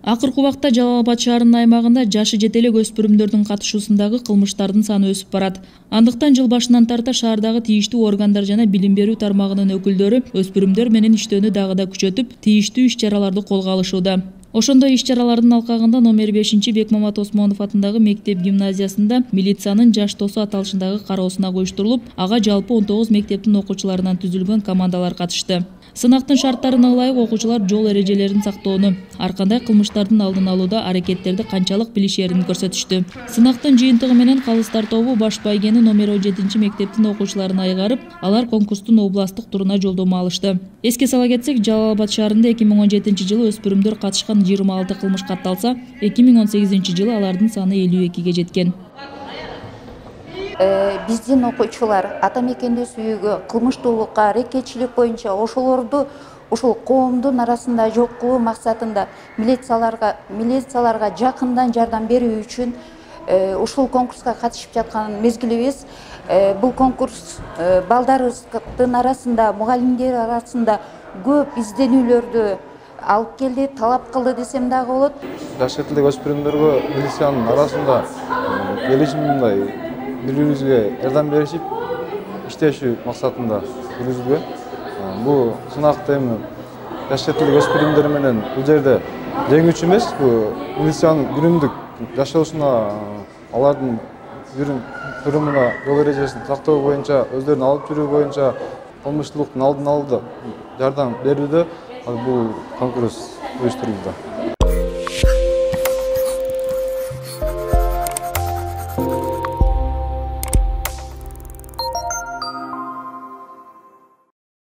Акыркы убакта Жалал Абад шаарынын аймагында жашы жете элек өспүрүмдөрдүн катышуусундагы кылмыштардын саны өсүп барат. Андыктан жыл башынан тарта шаардагы тийиштүү органдар жана билим берүү тармагынын өкүлдөрү өспүрүмдөр менен иштөөнү дагы да күчөтүп, тийиштүү иш-чараларды колго алышууда. Ошондой иш-чаралардын алкагында номер 5 Бекмамат Осмонов атындагы мектеп гимназиясында милициянын жаш досу аталышындагы кароосуна коюштурулуп, ага жалпы 19 мектептин окуучуларынан түзүлгөн командалар катышты. Сынактын шарттарына ылайык окуучулар жол эрежелерин сактоону, ар кандай кылмыштардын алдын алууда аракеттерди канчалык билишерин көрсөтүштү. Сынактын жыйынтыгы менен калыстар тобу Баш байгени номер 17 мектептин окуучуларына айгарып, алар конкурстун областтык туруна жолдомо алышты. Эске сала кетсек, Жалал Абад шаарында 2017 жылы өспүрүмдөр катышкан 26 кылмыш катталса, 2018 жылы алардын саны 52ге жеткен. Биздин окуучулар ата мекенди сүйүүгө, кылмыштуулукка, аракетчилик боюнча ушул коомдун арасында жок кылуу максатында милицияларга жакындан жардам берүү үчүн ушул конкурска катышып жаткан мезгилибиз. Бул конкурс балдарыбыздын арасында, мугалимдер арасында көп изденүүлөрдү алып келди, талап кылды десем дагы болот. Жаш жетилдеги өспүрүмдөргө милициянын арасында келишимдей бири-бирибизге жардам беришип, иштешүү максатында жүргүзүлгөн. Бул сынакты эми жаш жетилдеги өспүрүмдөр менен бул жерде жеңүүчү эмес, бул милициянын күнүмдүк жашоосуна, алардын жүрүм-турумуна, жол эрежесин сактоо боюнча, өздөрүн алып жүрүү боюнча, кылмыштуулуктун алдын алууда жардам берүүдө бул конкурс уюштурулду.